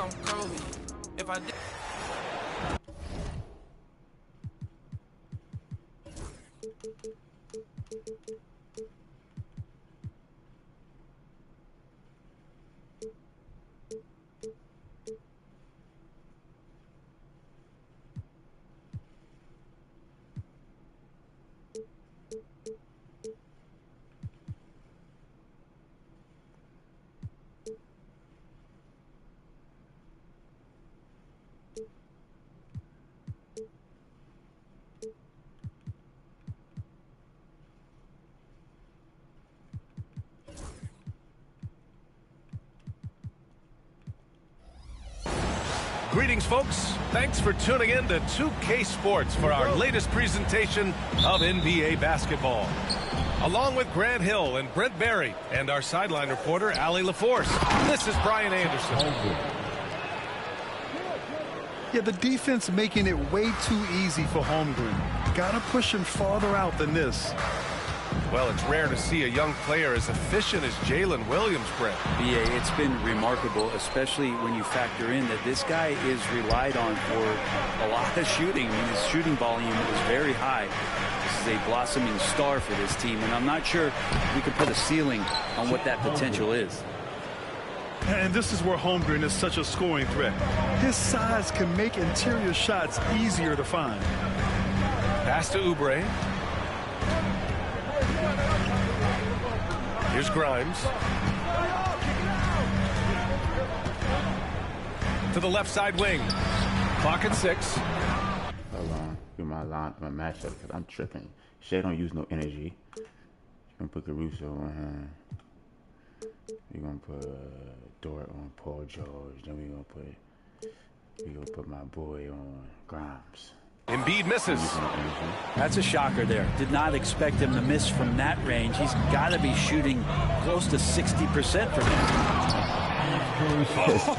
I'm Kobe. If I did. Greetings, folks. Thanks for tuning in to 2K Sports for our latest presentation of NBA basketball. Along with Grant Hill and Brent Barry and our sideline reporter, Allie LaForce, this is Brian Anderson. Yeah, the defense making it way too easy for Holmgren. Gotta push him farther out than this. Well, it's rare to see a young player as efficient as Jalen Williams, Brent. BA, it's been remarkable, especially when you factor in that this guy is relied on for a lot of shooting. I mean, his shooting volume is very high. This is a blossoming star for this team, and I'm not sure we can put a ceiling on what that potential is. And this is where Holmgren is such a scoring threat. His size can make interior shots easier to find. Pass to Oubre. Here's Grimes. To the left side wing. Clock at 6. Hold on. Do my matchup because I'm tripping. Shai don't use no energy. You're gonna put Caruso on him. We're gonna put Dort on Paul George. Then we're gonna put my boy on Grimes. Embiid misses. That's a shocker there. Did not expect him to miss from that range. He's got to be shooting close to 60% for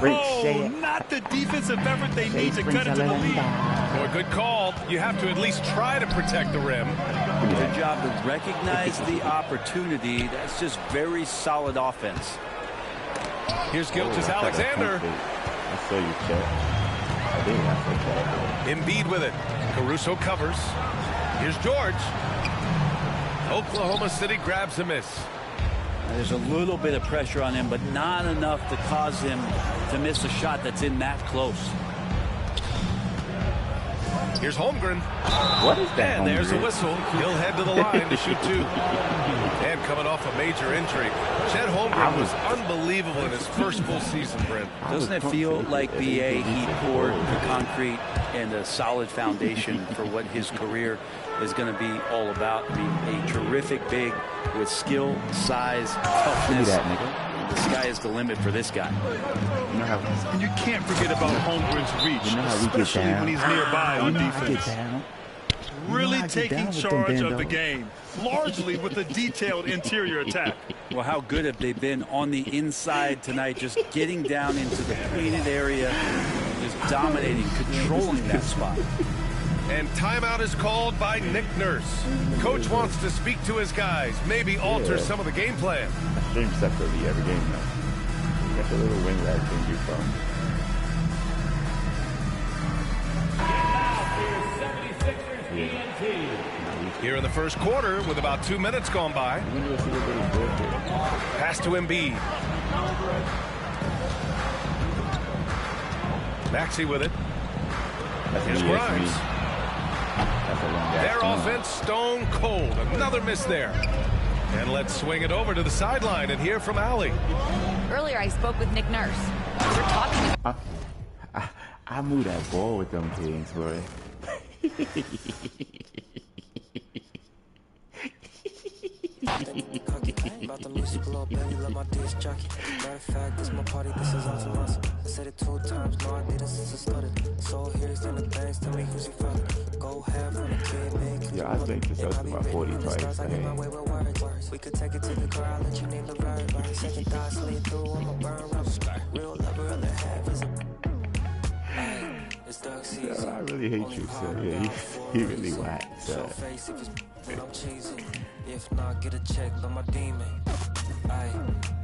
Oh, not the defensive effort they need to cut into the lead. Boy, good call. You have to at least try to protect the rim. Good job to recognize the opportunity. That's just very solid offense. Here's Gilgeous-Alexander. I saw you, Chet. Embiid with it. Caruso covers. Here's George. Oklahoma City grabs a miss. There's a little bit of pressure on him, but not enough to cause him to miss a shot that's in that close. Here's Holmgren. What is that? And there's a whistle. He'll head to the line to shoot 2. And coming off a major injury, Chet Holmgren was unbelievable in his first full season, Brent. Doesn't it feel like BA, he poured the concrete and a solid foundation for what his career is going to be all about? I mean, a terrific big with skill, size, toughness. The sky is the limit for this guy. You know how, and you can't forget about Holmgren's reach, especially when he's nearby on defense. Really taking charge of the game, largely with a detailed interior attack. Well, how good have they been on the inside tonight, just getting down into the painted area, just dominating, controlling that spot. And timeout is called by Nick Nurse. Coach wants to speak to his guys, maybe alter some of the game plan. Stream separately every game though. You got the little wing that can do from. Here in the first quarter, with about 2 minutes gone by. Pass to Embiid. Maxey with it. Here's Grimes. Their offense stone cold. Another miss there. And let's swing it over to the sideline and hear from Allie. Earlier, I spoke with Nick Nurse. We were talking about... I moved that ball with them things, boy. About the music, little baby, love my disc jockey. Matter of fact, this my party, this is all to us. I said it 2 times, no, I did it since I started. So here's the things, tell me who's your father. Go have on a kid, man. Yeah, I think this up to about 40 twice. We could take it to the car, I'll let you name the ride. Second thought, slid through on my burn rubber. Real lover, other half is a... It's dark season. I really hate you, so yeah, he really whack. So. I'm cheesing. If not, get a check, let my demon. Aye,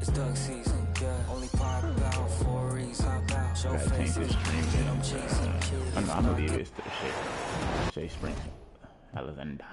it's duck season, yeah. Only pop out for a reason. freeze, hop out, show Gotta change face. this stream. I'm chasing kids. I'm gonna leave it to Shai Sprinks. Alexander.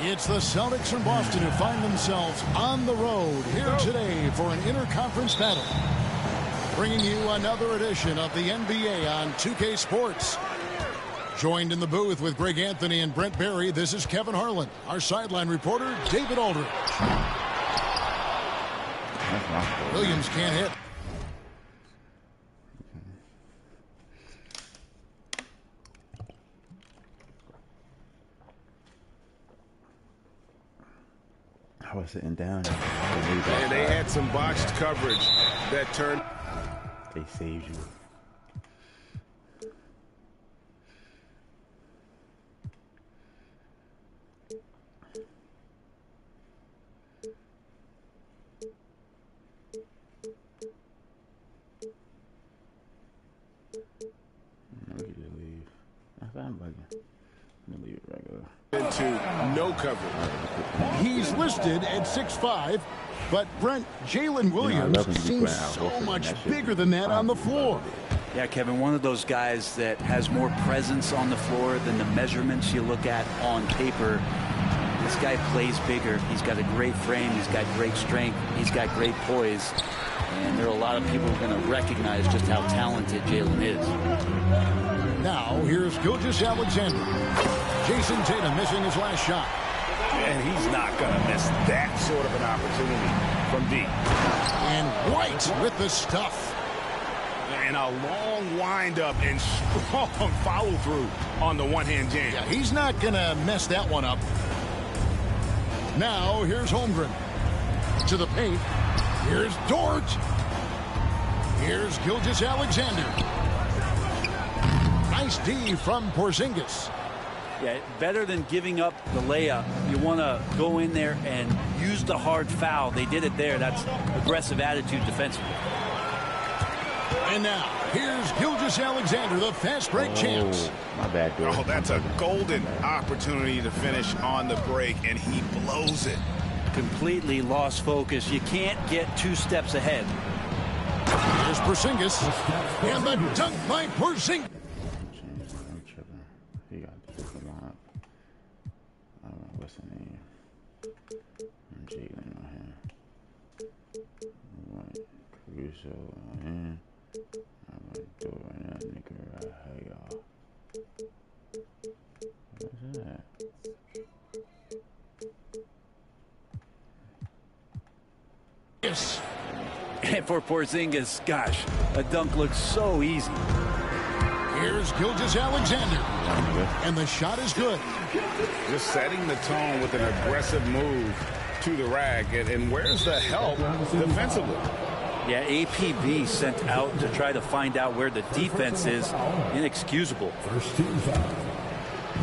It's the Celtics from Boston who find themselves on the road here today for an interconference battle. Bringing you another edition of the NBA on 2K Sports. Joined in the booth with Greg Anthony and Brent Barry, this is Kevin Harlan. Our sideline reporter, David Aldridge. Williams can't hit. I was sitting down. And they had some botched coverage that turned. They saved you. We could just leave. I'm bugging. I'm gonna leave it regular. Into no coverage. He's listed at 6'5", but Brent, Jalen Williams seems so much bigger than that on the floor. Yeah, Kevin, one of those guys that has more presence on the floor than the measurements you look at on paper. This guy plays bigger. He's got a great frame. He's got great strength. He's got great poise. And there are a lot of people who are going to recognize just how talented Jalen is. Now, here's Gilgeous-Alexander. Jason Tatum missing his last shot. And he's not going to miss that sort of an opportunity from deep. And White with the stuff. And a long windup and strong follow-through on the one-hand jam. Yeah, he's not going to mess that one up. Now, here's Holmgren. To the paint. Here's Dort. Here's Gilgeous-Alexander. Nice D from Porzingis. Yeah, better than giving up the layup. You want to go in there and use the hard foul. They did it there. That's aggressive attitude defensively. And now, here's Gilgeous-Alexander, the fast break champs. My bad, Dort. Oh, that's a golden opportunity to finish on the break, and he blows it. Completely lost focus. You can't get 2 steps ahead. Here's Porzingis. And the dunk by Porzingis. I'm tripping. He got this line. I don't know what's the name. Jalen on him. Caruso on him. I'm gonna do it right now, nigga. Right here, y'all. What's that? Yes. And for Porzingis, gosh, a dunk looks so easy. Here's Gilgeous-Alexander. And the shot is good. Just setting the tone with an aggressive move to the rack. And where's the help defensively? Yeah, APB sent out to try to find out where the defense is. Inexcusable.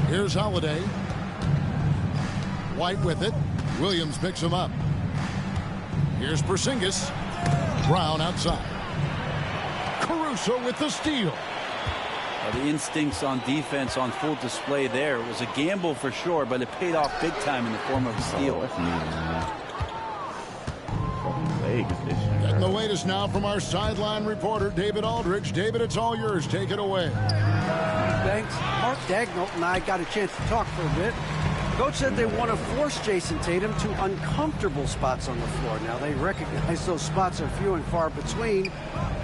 Here's Holiday. White with it. Williams picks him up. Here's Porzingis. Brown outside. Caruso with the steal. The instincts on defense on full display there. It was a gamble for sure, but it paid off big time in the form of a steal. Getting the latest now from our sideline reporter, David Aldridge. David, it's all yours. Take it away. Thanks. Mark Dagnall and I got a chance to talk for a bit. Coach said they want to force Jason Tatum to uncomfortable spots on the floor. Now, they recognize those spots are few and far between,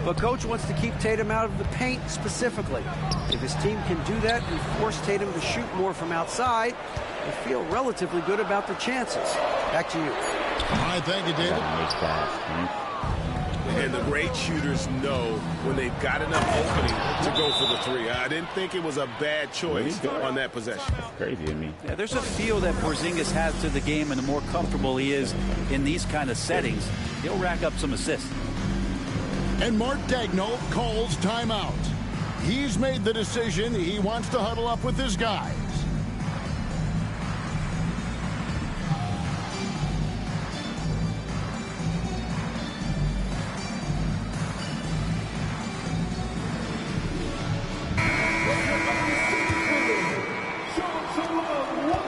but Coach wants to keep Tatum out of the paint specifically. If his team can do that and force Tatum to shoot more from outside, they feel relatively good about the chances. Back to you. All right, thank you, David. And the great shooters know when they've got enough opening to go for the three. I didn't think it was a bad choice on that possession. That's crazy to me. Yeah, there's a feel that Porzingis has to the game, and the more comfortable he is in these kind of settings, he'll rack up some assists. And Mark Daigneault calls timeout. He's made the decision. He wants to huddle up with his guys.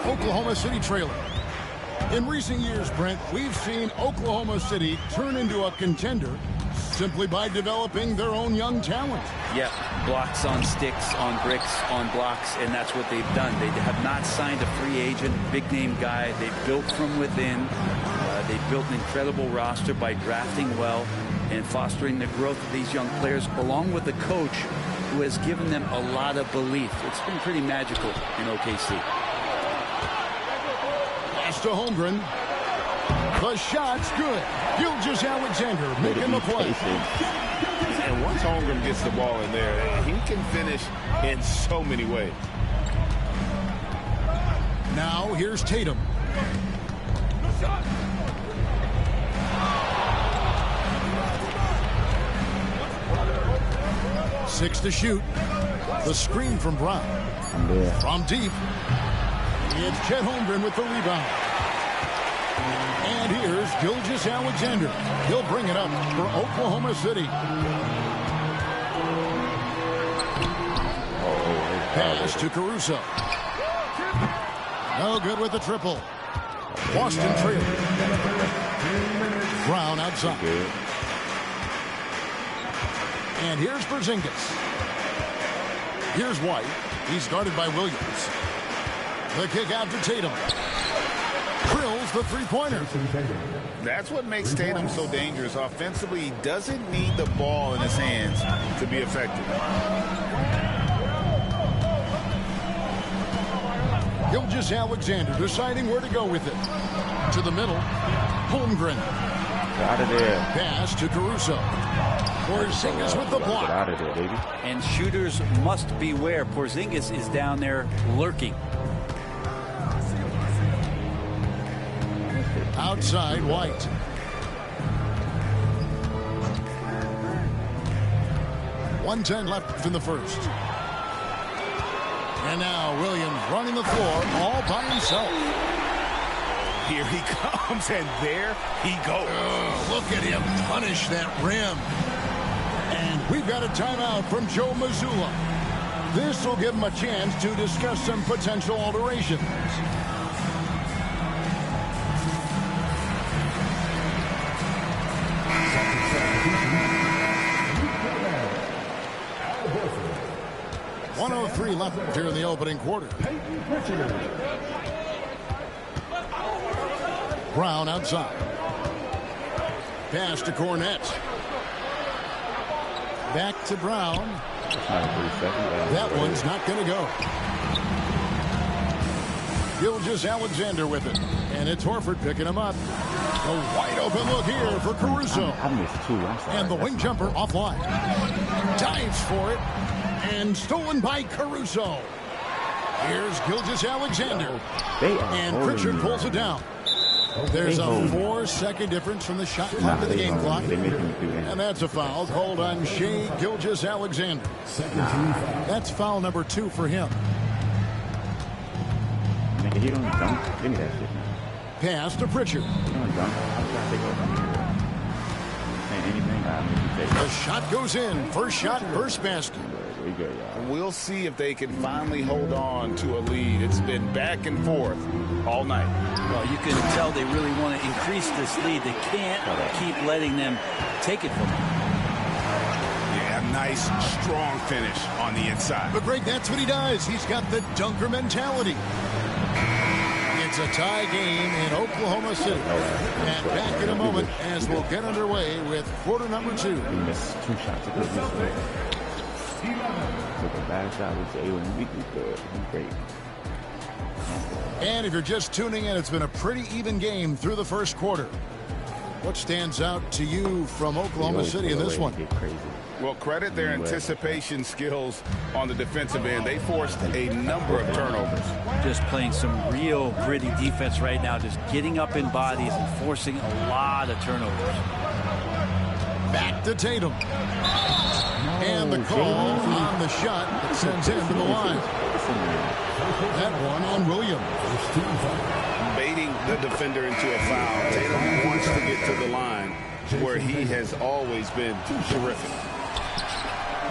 Oklahoma City trailer. In recent years, Brent, we've seen Oklahoma City turn into a contender simply by developing their own young talent. Yeah, blocks on sticks, on bricks, on blocks, and that's what they've done. They have not signed a free agent, big-name guy. They've built from within. They've built an incredible roster by drafting well and fostering the growth of these young players, along with a coach who has given them a lot of belief. It's been pretty magical in OKC. Pass to Holmgren. The shot's good. Gilgeous-Alexander making the play. And once Holmgren gets the ball in there, he can finish in so many ways. Now here's Tatum. Six to shoot. The screen from Brown. From deep. It's Chet Holmgren with the rebound. And here's Gilgeous-Alexander. He'll bring it up for Oklahoma City. Pass to Caruso. No good with the triple. Boston trailing. Brown outside. And here's Porzingis. Here's White. He's guarded by Williams. The kick out to Tatum. Drills the three-pointer. That's what makes Tatum so dangerous. Offensively, he doesn't need the ball in his hands to be effective. Gilgeous-Alexander deciding where to go with it. To the middle. Holmgren. Out of there. Pass to Caruso. Porzingis with the block. Get out of there, baby. And shooters must beware. Porzingis is down there lurking. Outside, White. .110 left in the first. And now Williams running the floor all by himself. Here he comes, and there he goes. Oh, look at him punish that rim. And we've got a timeout from Joe Mazzulla. This will give him a chance to discuss some potential alterations. .103 left here in the opening quarter. Brown outside. Pass to Cornette. Back to Brown. That one's not going to go. Gilgeous-Alexander with it. And it's Horford picking him up. A wide open look here for Caruso. I missed two. I'm sorry. And the wing jumper offline. Dives for it. And stolen by Caruso. Here's Gilgeous-Alexander. And Pritchard pulls it down. There's a 4-second difference from the shot clock to the game clock. And that's a foul called on Shai Gilgeous-Alexander. That's foul number 2 for him. Nigga, he don't dunk. Give me that shit, man. Pass to Pritchard. He don't dunk. I'm trying to take over from here. Anything, the shot goes in. First shot, first basket. We'll see if they can finally hold on to a lead. It's been back and forth all night. Well, you can tell they really want to increase this lead. They can't keep letting them take it from them. Yeah, nice, strong finish on the inside. But, Greg, that's what he does. He's got the dunker mentality. It's a tie game in Oklahoma City. And back in a moment as we'll get underway with quarter number 2. He missed 2 shots. Took a bad shot. We say, we good. Great. And if you're just tuning in, it's been a pretty even game through the first quarter. What stands out to you from Oklahoma City in this one? Well, credit their anticipation skills on the defensive end. They forced a number of turnovers. Just playing some real gritty defense right now, just getting up in bodies and forcing a lot of turnovers. Back to Tatum. And the call on the shot that sends him to the line. That one on Williams. Baiting the defender into a foul. Tatum wants to get to the line where he has always been terrific.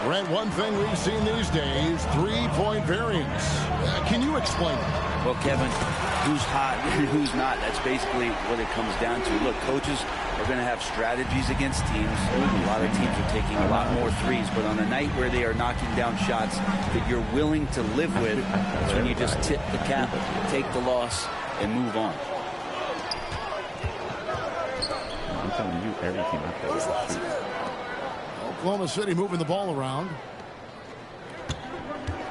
Brent, one thing we've seen these days, three-point variance. Can you explain it? Well, Kevin, who's hot and who's not, that's basically what it comes down to. Look, coaches are going to have strategies against teams. A lot of teams are taking a lot more threes, but on a night where they are knocking down shots that you're willing to live with, that's when you just tip the cap, take the loss, and move on. I'm telling you, every team I play with. Oklahoma City moving the ball around.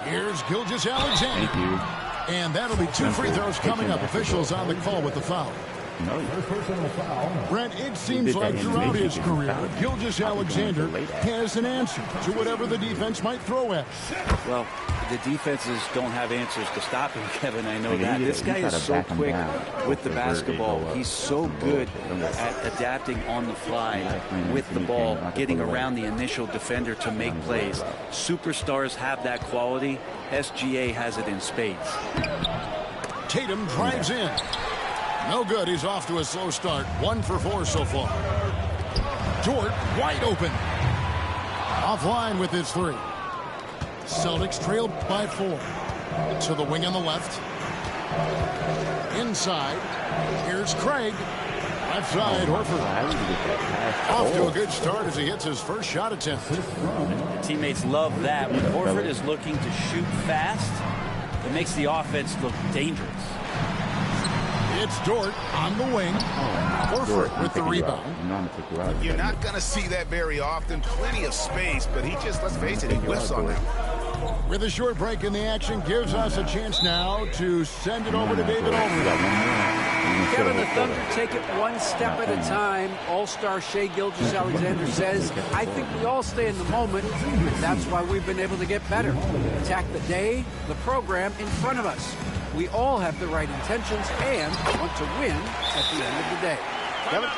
Here's Gilgeous-Alexander. Thank you. And that'll be two free throws coming up. Officials on the call with the foul. Brent, it seems like throughout his career, Gilgeous-Alexander has an answer to whatever the defense might throw at him. Well, the defenses don't have answers to stop him, Kevin. I know that. This guy is so quick with the basketball. He's so good at adapting on the fly with the ball, getting around the initial defender to make plays. Superstars have that quality. SGA has it in spades. Tatum drives in. No good. He's off to a slow start. 1 for 4 so far. Dort wide open. Offline with his three. Celtics trail by 4. To the wing on the left. Inside. Here's Craig. Left side, Horford. Off to a good start as he hits his first shot attempt. The teammates love that. When Horford is looking to shoot fast, it makes the offense look dangerous. It's Dort on the wing. Horford with the rebound. You're not going to see that very often. Plenty of space, but he just, let's face it, he whiffs on that. With a short break in the action, gives us a chance now to send it over to David Aldridge. Kevin, the Thunder take it one step at a time. All-star Shai Gilgeous-Alexander says, I think we all stay in the moment. That's why we've been able to get better. Attack the day, the program in front of us. We all have the right intentions and want to win at the end of the day. Kevin?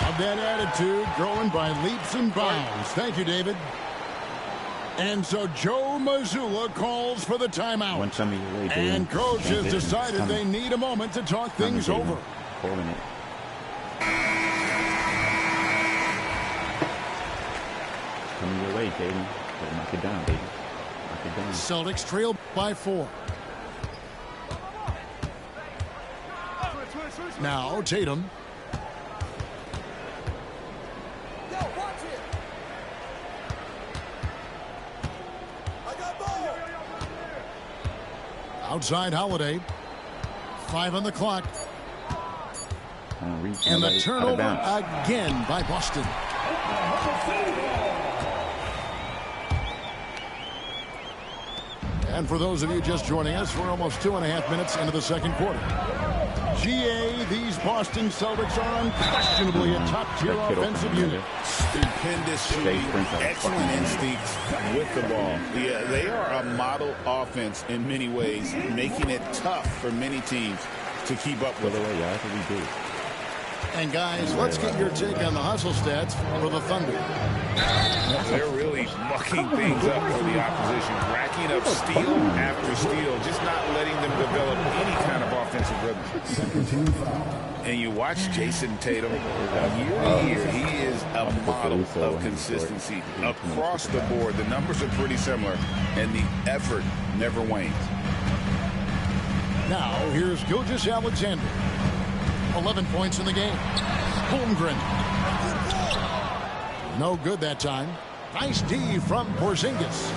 Of that attitude growing by leaps and bounds. Thank you, David. And so Joe Mazzulla calls for the timeout. And coach has decided they need a moment to talk things over. Holding it. Coming your way, Jaden. Knock it down, baby. Knock it down. Celtics trail by 4. Now Tatum. Outside Holiday. 5 on the clock. And the turnover again by Boston. And for those of you just joining us, we're almost 2.5 minutes into the second quarter. GA, these Boston Celtics are unquestionably a top-tier offensive unit. Stupendous shooting, excellent instincts with the ball. Yeah, they are a model offense in many ways, making it tough for many teams to keep up with. That's what we do. And guys, let's get your take on the hustle stats for the Thunder. They're really mucking things up for the opposition, racking up steal after steal, just not letting them develop any kind of offensive rhythm. And you watch Jason Tatum year to year, he is a model of consistency across the board. The numbers are pretty similar, and the effort never wanes. Now, here's Gilgeous-Alexander. 11 points in the game. Holmgren. No good that time. Nice D from Porzingis.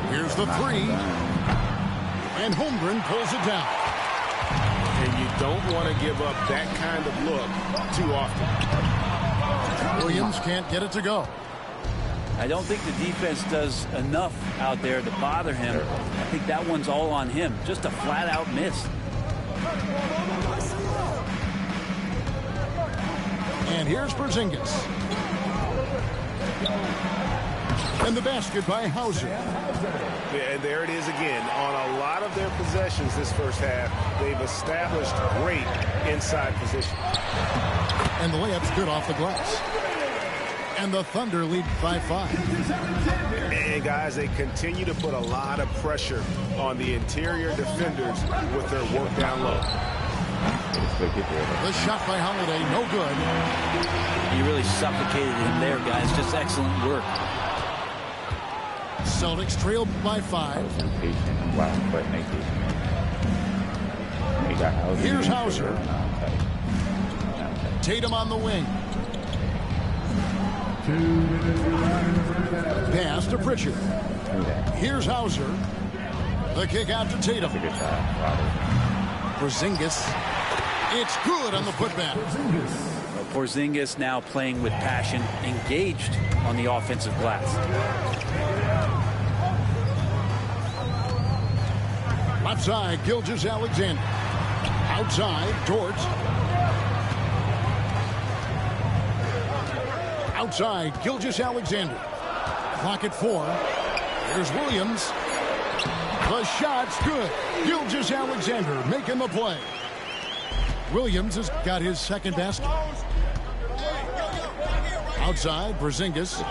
Here's the three. And Holmgren pulls it down. And you don't want to give up that kind of look too often. Williams can't get it to go. I don't think the defense does enough out there to bother him. I think that one's all on him. Just a flat-out miss. And here's Porzingis. And the basket by Hauser. Yeah, and there it is again. On a lot of their possessions this first half, they've established great inside position. And the layup's good off the glass. And the Thunder lead by 5. And guys, they continue to put a lot of pressure on the interior defenders with their work down low. The shot by Holiday, no good. He really suffocated him there, guys. Just excellent work. Celtics trail by 5. Here's Hauser. Tatum on the wing. Pass to Pritchard. Here's Hauser. The kick out to Tatum. Porzingis. It's good on the putback. Porzingis now playing with passion, engaged on the offensive glass. Left side, Gilgeous-Alexander. Outside, Dort. Outside, Gilgeous-Alexander. Clock at 4. Here's Williams. The shot's good. Gilgeous-Alexander making the play. Williams has got his second basket. Outside, Porzingis.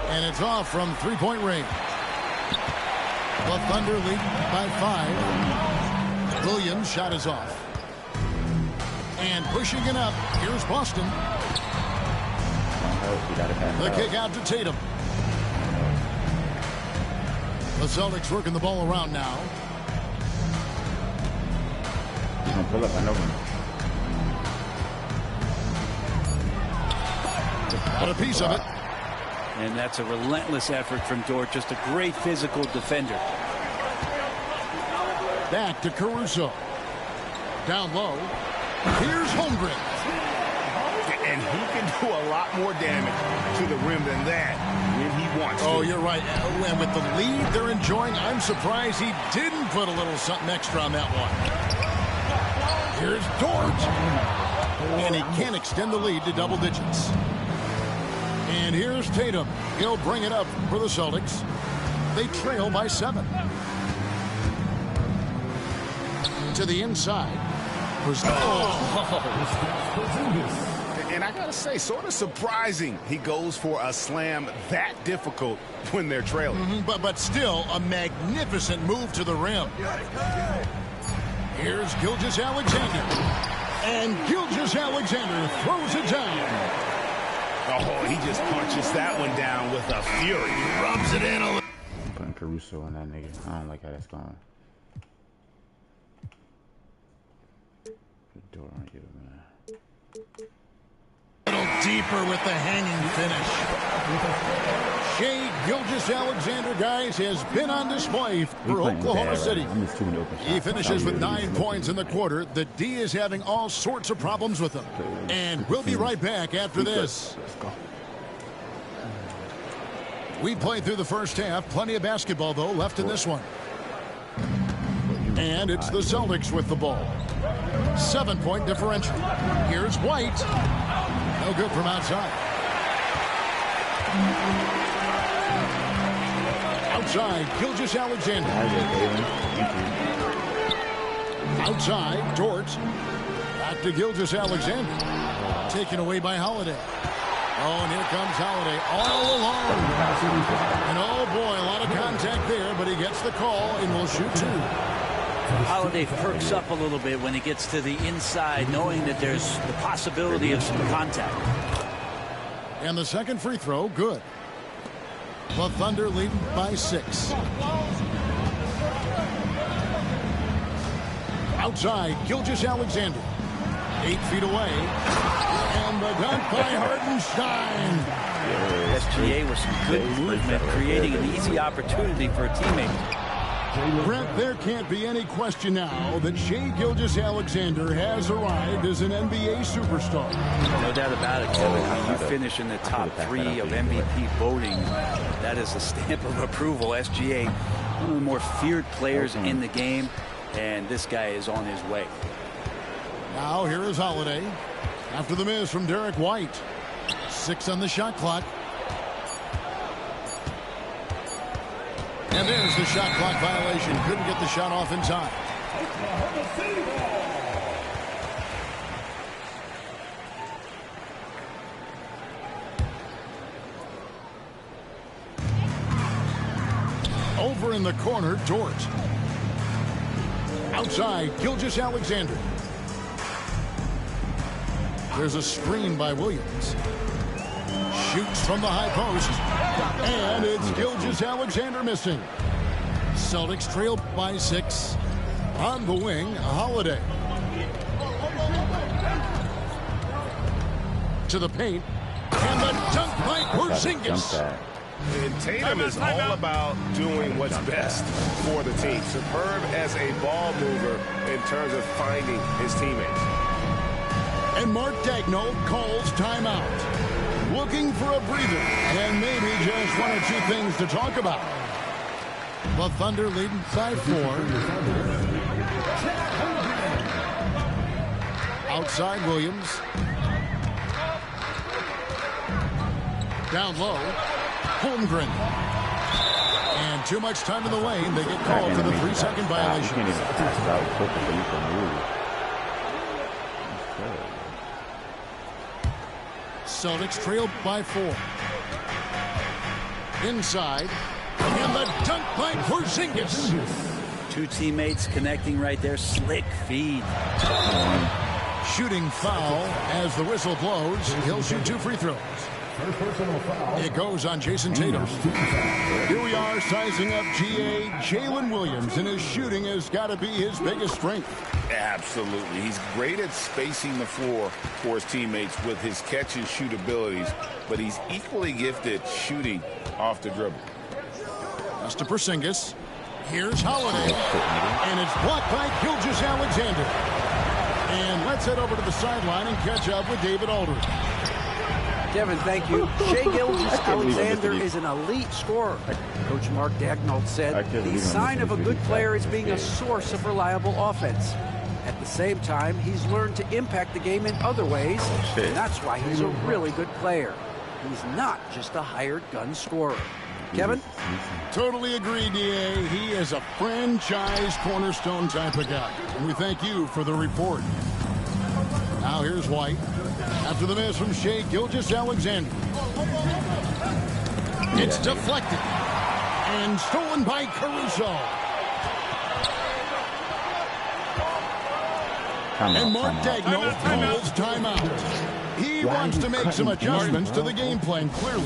And it's off from three-point range. The Thunder lead by 5. Williams' shot is off. And pushing it up, here's Boston. The kick out to Tatum. The Celtics working the ball around now. He's gonna pull up, I know him. Got a piece of it. And that's a relentless effort from Dort. Just a great physical defender. Back to Caruso. Down low. Here's Holmgren. And he can do a lot more damage to the rim than that when he wants to. Oh, you're right. And with the lead they're enjoying, I'm surprised he didn't put a little something extra on that one. Here's Dort. And he can't extend the lead to double digits. And here's Tatum. He'll bring it up for the Celtics. They trail by 7. To the inside. And I gotta say, sort of surprising he goes for a slam that difficult when they're trailing. But still a magnificent move to the rim. Here's Gilgeous-Alexander. And Gilgeous-Alexander throws it down. Oh, he just punches that one down with a fury. Rubs it in a little. I'm putting Caruso on that nigga. I don't like how that's going. Put the door on you, man. A little deeper with the hanging finish. Shai Gilgeous-Alexander, guys, has been on display for Oklahoma City. He finishes with 9 points in the quarter. The D is having all sorts of problems with him. And we'll be right back after this. Let's go. We played through the first half. Plenty of basketball, though, left in this one. And it's the Celtics with the ball. 7-point differential. Here's White. No good from outside. Outside, Gilgeous-Alexander. Outside, Dort. Back to Gilgeous-Alexander. Taken away by Holiday. Oh, and here comes Holiday all alone. And oh boy, a lot of contact there, but he gets the call and will shoot 2. Holiday perks up a little bit when he gets to the inside, knowing that there's the possibility of some contact. And the second free throw, good. The Thunder lead by 6. Outside, Gilgeous-Alexander. 8 feet away. And the dunk by Hartenstein. SGA with some good movement, creating an easy opportunity for a teammate. Brent, there can't be any question now that Shai Gilgeous-Alexander has arrived as an NBA superstar. No doubt about it, Kevin. When you finish in the top 3 of MVP voting, that is a stamp of approval. SGA, one of the more feared players in the game, and this guy is on his way. Now here is Holiday after the miss from Derek White. 6 on the shot clock. And there's the shot clock violation. Couldn't get the shot off in time. Over in the corner, Dort. Outside, Gilgeous-Alexander. There's a screen by Williams. Shoots from the high post. And it's Gilgeous-Alexander missing. Celtics trail by 6. On the wing, Holiday. To the paint. And the dunk by Porzingis. And Tatum is all about doing what's best for the team. Superb as a ball mover in terms of finding his teammates. And Mark Daigneault calls timeout. Looking for a breather and maybe just 1 or 2 things to talk about. The Thunder leading by 4. Outside Williams. Down low. Holmgren. And too much time in the lane. They get called for the 3-second violation. You can't even pass it out quicker so you can move. Celtics trail by 4. Inside. And the dunk by Porzingis. 2 teammates connecting right there. Slick feed. Shooting foul as the whistle blows. He'll shoot 2 free throws. It goes on Jason Tatum. Here we are sizing up GA Jalen Williams, and his shooting has got to be his biggest strength. Absolutely. He's great at spacing the floor for his teammates with his catch and shoot abilities, but he's equally gifted shooting off the dribble. That's to Porzingis. Here's Holiday. And it's blocked by Gilgeous-Alexander. And let's head over to the sideline and catch up with David Aldridge. Kevin, thank you. Shai Gilgeous-Alexander is an elite scorer. Coach Mark Daigneault said the sign of a good player is being a source of reliable offense. At the same time, he's learned to impact the game in other ways, and that's why he's a really good player. He's not just a hired gun scorer. Kevin? Totally agree, DA. He is a franchise cornerstone type of guy. And we thank you for the report. Now here's White. After the miss from Shai Gilgeous-Alexander. It's deflected. And stolen by Caruso. And Mark Daigneault calls timeout. He wants to make some adjustments to the game plan, clearly.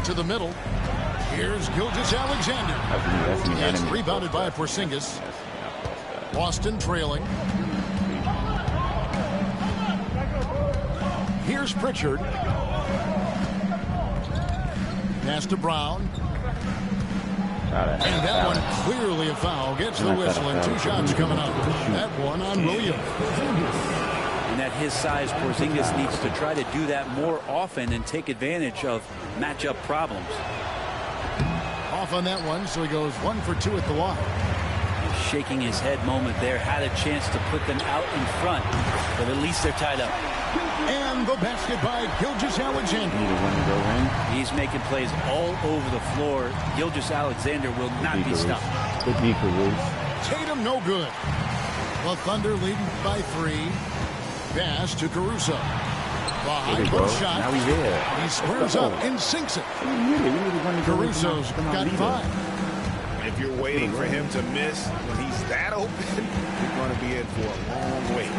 To the middle. Here's Gilgeous-Alexander. It's rebounded by Porzingis. Boston trailing. Here's Pritchard. Pass to Brown. And that one clearly a foul. Gets the whistle and 2 shots coming up. That one on Williams. And at his size, Porzingis needs to try to do that more often and take advantage of matchup problems. Off on that one, so he goes 1 for 2 at the line. Shaking his head moment there. Had a chance to put them out in front, but at least they're tied up. And the basket by Gilgeous-Alexander. He's making plays all over the floor. Gilgeous-Alexander will not be stopped. Tatum no good. The Thunder leading by 3. Pass to Caruso. The high post shot. Now he's there. He squares up and sinks it. Caruso's got 5. If if you're waiting for him to miss when he's that open, you're going to be in for a long wait.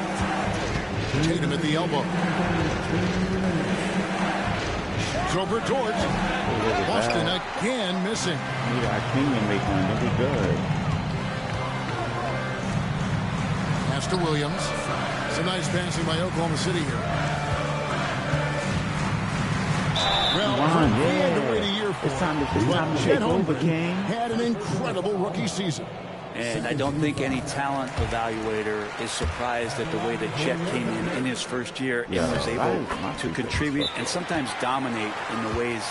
Tatum at the elbow. It's over towards Boston again missing. Our Kingman make one. That'd be good. Pass to Williams. It's a nice passing by Oklahoma City here. Well, he had to wait a year for it's time to take over, King. Had an incredible rookie season. And I don't think any talent evaluator is surprised at the way that Chet came in his first year and was able to contribute and sometimes dominate in the ways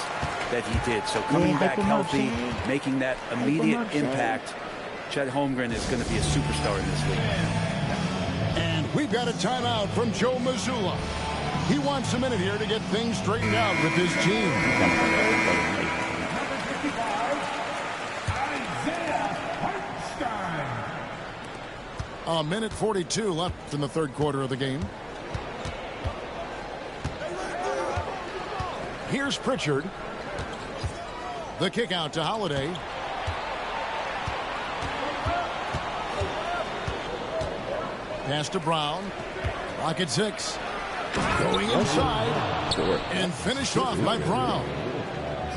that he did. So coming back healthy, making that immediate impact, Chet Holmgren is going to be a superstar in this league. And we've got a timeout from Joe Mazzulla. He wants a minute here to get things straightened out with his team. A minute 42 left in the third quarter of the game. Here's Pritchard. The kick out to Holiday. Pass to Brown. Rocket 6. Going inside. And finished off by Brown.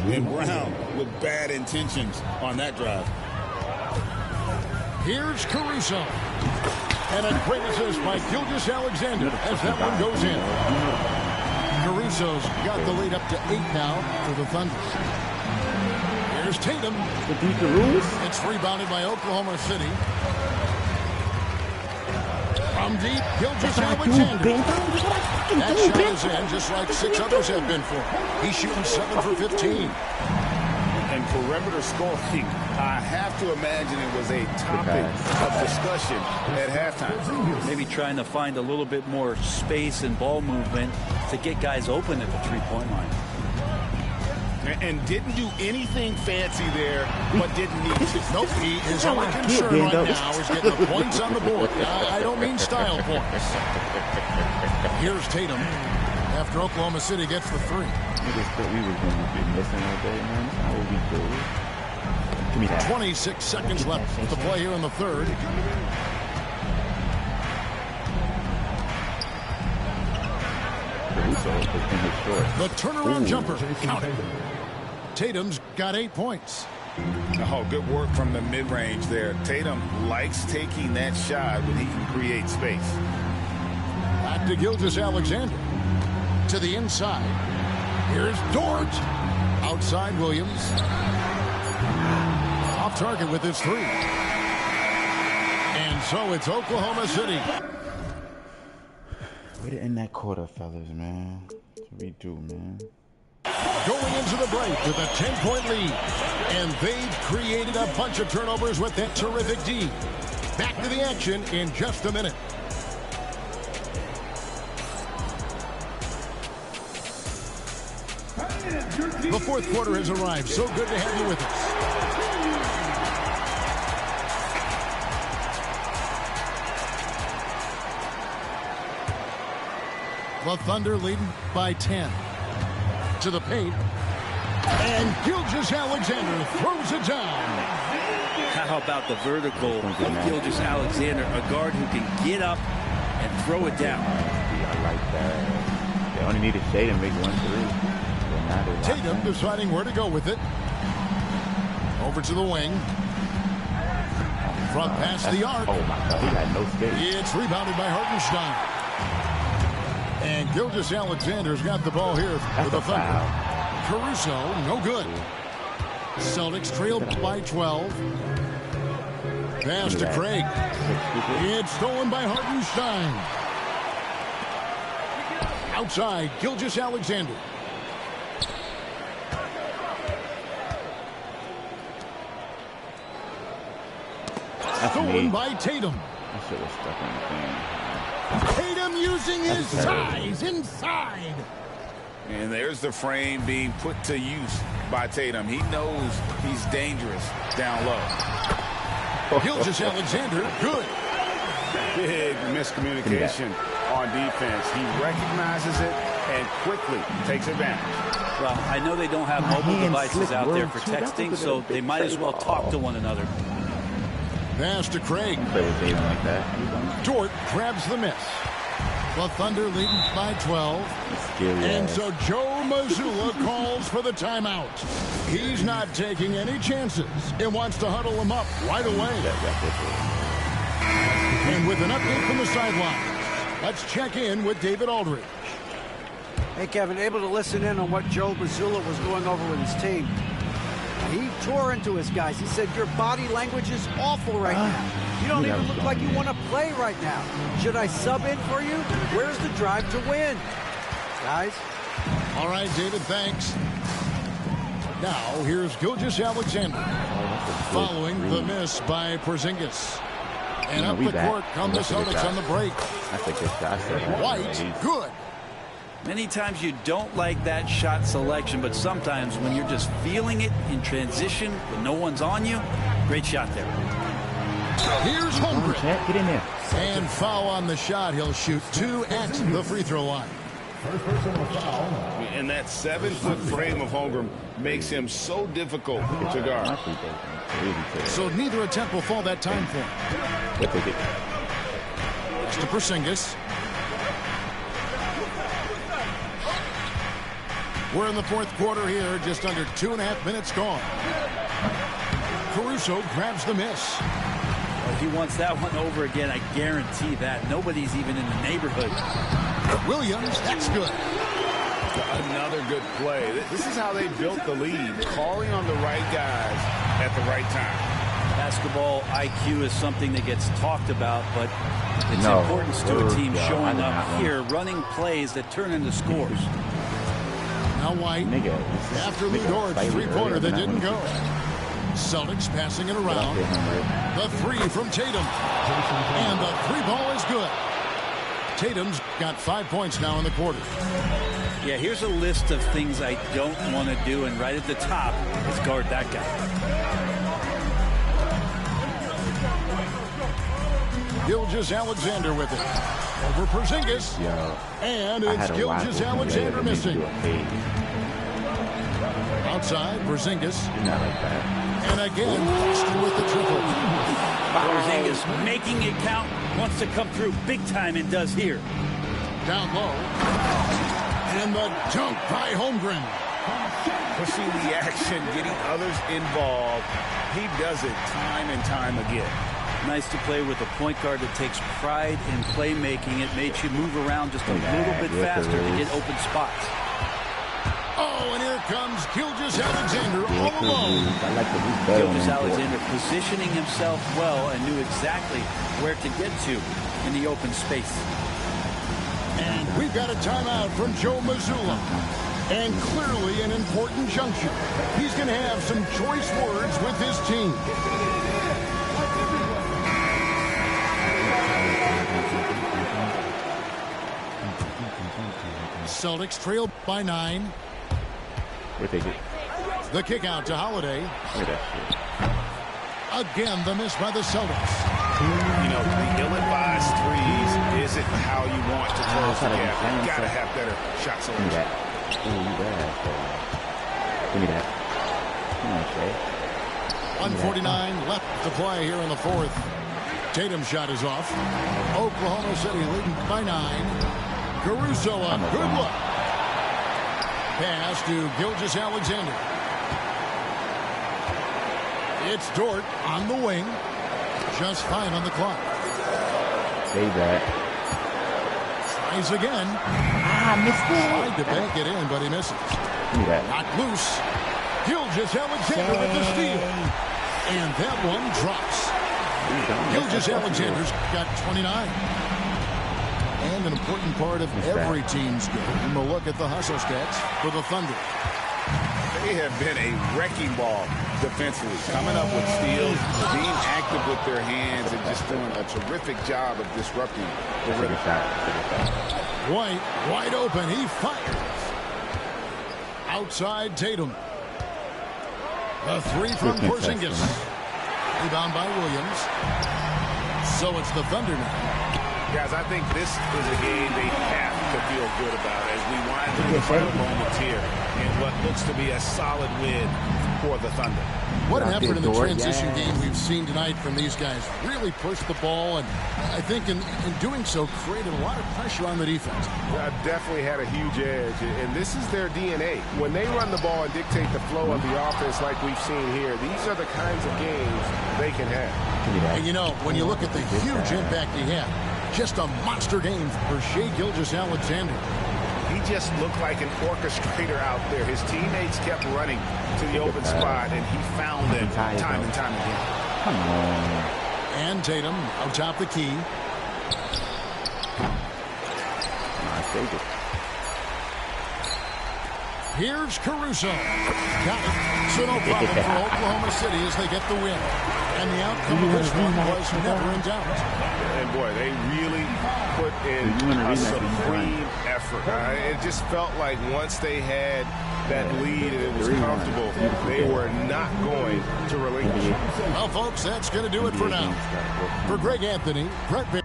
And Brown with bad intentions on that drive. Here's Caruso. And a great assist by Gilgeous-Alexander as that one goes in. Caruso's got the lead up to 8 now for the Thunder. Here's Tatum. It's rebounded by Oklahoma City. From deep, Gilgeous-Alexander. That shot is in just like 6 others have been for him. He's shooting 7 for 15. And perimeter scoring, I have to imagine it was a topic of discussion at halftime. Maybe trying to find a little bit more space and ball movement to get guys open at the three-point line. And didn't do anything fancy there, but didn't need to. Nope, he is only concerned right now is getting the points on the board. I don't mean style points. Here's Tatum after Oklahoma City gets the 3. Niggas thought we were going to be missing all day, man. That's not what we do. Give me that. 26 seconds left to play here in the third. The turnaround jumper. Count it. Tatum's got 8 points. Oh, good work from the mid-range there. Tatum likes taking that shot when he can create space. Back to Gilgeous-Alexander. To the inside. Here's Dort. Outside Williams. Off target with his 3. And so it's Oklahoma City. Way to end that quarter, fellas, man. That's what we do, man. Going into the break with a 10-point lead. And they've created a bunch of turnovers with that terrific D. Back to the action in just a minute. The fourth quarter has arrived. So good to have you with us. The Thunder leading by 10. To the paint. And Gilgeous-Alexander throws it down. How about the vertical of Gilgeous-Alexander, a guard who can get up and throw it down. I like that. They only need a Shai to make 1 3. Tatum deciding where to go with it. Over to the wing. Front past the arc. Oh my God, he had no space. It's rebounded by Hartenstein. And Gilgeous-Alexander's got the ball here for the Thunder. Caruso, no good. Celtics trailed by 12. Pass to Craig. It's stolen by Hartenstein. Outside, Gilgeous-Alexander. Stolen by Tatum. I should have stuck on the thing. Tatum using his size inside. And there's the frame being put to use by Tatum. He knows he's dangerous down low. Gilgeous-Alexander, good. Big miscommunication on defense. He recognizes it and quickly takes advantage. Well, I know they don't have mobile devices out there for texting, so they might as well talk to one another. Pass to Craig. Play with Tatum like that. Dort grabs the miss. The Thunder leading by 12. And so Joe Mazzulla calls for the timeout. He's not taking any chances and wants to huddle them up right away. And with an update from the sideline, let's check in with David Aldridge. Hey, Kevin, able to listen in on what Joe Mazzulla was going over with his team. He tore into his guys. He said, your body language is awful right now. You don't even look like you want to play right now. Should I sub in for you? Where's the drive to win? Guys? All right, David, thanks. Now, here's Gilgeous-Alexander following the miss by Porzingis. And up the court come the Celtics on the break. That's a good shot. White, good. Many times you don't like that shot selection, but sometimes when you're just feeling it in transition when no one's on you, great shot there. Here's Holmgren. Get in there. And foul on the shot. He'll shoot 2 at the free throw line. And that 7-foot frame of Holmgren makes him so difficult to guard. So neither attempt will fall that time for him. It's to Porzingis. We're in the fourth quarter here, just under 2.5 minutes gone. Caruso grabs the miss. Well, he wants that one over again, I guarantee that. Nobody's even in the neighborhood. Williams, that's good. Another good play. This is how they built the lead, calling on the right guys at the right time. Basketball IQ is something that gets talked about, but it's important to a team showing up here, running plays that turn into scores. Now White, after Lou Dort's three-pointer that didn't go. Celtics passing it around. The three from Tatum. And the three ball is good. Tatum's got 5 points now in the quarter. Yeah, here's a list of things I don't want to do, and right at the top is guard that guy. Gilgeous-Alexander with it. Over Porzingis. And it's Gilgeous-Alexander missing. Outside, Porzingis. And again, Boston with the triple. Porzingis making it count. Wants to come through big time and does here. Down low. And the dunk by Holmgren. Pushing the action, getting others involved. He does it time and time again. Nice to play with a point guard that takes pride in playmaking. It makes you move around just a little bit faster to get open spots. Oh, and here comes Gilgeous-Alexander all alone. Gilgeous-Alexander positioning himself well and knew exactly where to get to in the open space. And we've got a timeout from Joe Mazzulla. And clearly an important juncture. He's going to have some choice words with his team. Celtics trail by 9. The kick out to Holiday. Again, the miss by the Celtics. You know, the ill-advised threes isn't how you want to close the gap. You got to have better shot selection. Give me that. Come on, Shai. 1:49 left to play here in the fourth. Tatum's shot is off. Oklahoma City leading by 9. Caruso, a good look. Pass to Gilgeous-Alexander. It's Dort on the wing. Just 5 on the clock. Save that. Tries again. Missed it. Tried to bank it in, but he misses. Not loose. Gilgeous-Alexander with the steal. And that one drops. Gilgeous-Alexander's got 29. And an important part of every team's game. A look at the hustle stats for the Thunder. They have been a wrecking ball defensively, coming up with steals, being active with their hands, and just doing a terrific job of disrupting the rhythm. White, wide open. He fires. Outside Tatum. The three from Porzingis. Rebound by Williams. So it's the Thunder now. Guys, I think this is a game they have to feel good about as we wind through the final moments here in what looks to be a solid win for the Thunder. What an effort in the transition game we've seen tonight from these guys. Really pushed the ball, and I think in doing so created a lot of pressure on the defense. Definitely had a huge edge, and this is their DNA. When they run the ball and dictate the flow of the offense like we've seen here, these are the kinds of games they can have. And you know, when you look at the huge impact he had, just a monster game for Shai Gilgeous-Alexander. He just looked like an orchestrator out there. His teammates kept running to the open spot, and he found them time and time again. Come on. And Tatum atop the key. Here's Caruso. Got it. So no problem for Oklahoma City as they get the win. And the outcome of this one was never in doubt. And boy, they really put in a supreme effort. It just felt like once they had that lead and it was comfortable, they were not going to relinquish. Well, folks, that's going to do it for now. For Greg Anthony, Brett Baer.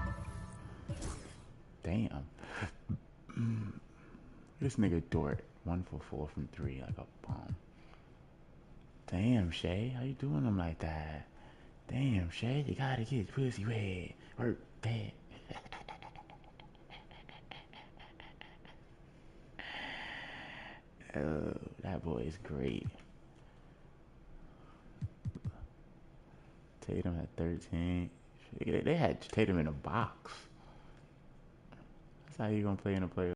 Damn. This nigga Dort, 1 for 4 from 3, like a bomb. Damn, Shai, how you doing them like that? Damn, Shai, you gotta get pussy red. Work that. Oh, that boy is great. Tatum at 13. They had Tatum in a box. That's how you gonna play in a playoff.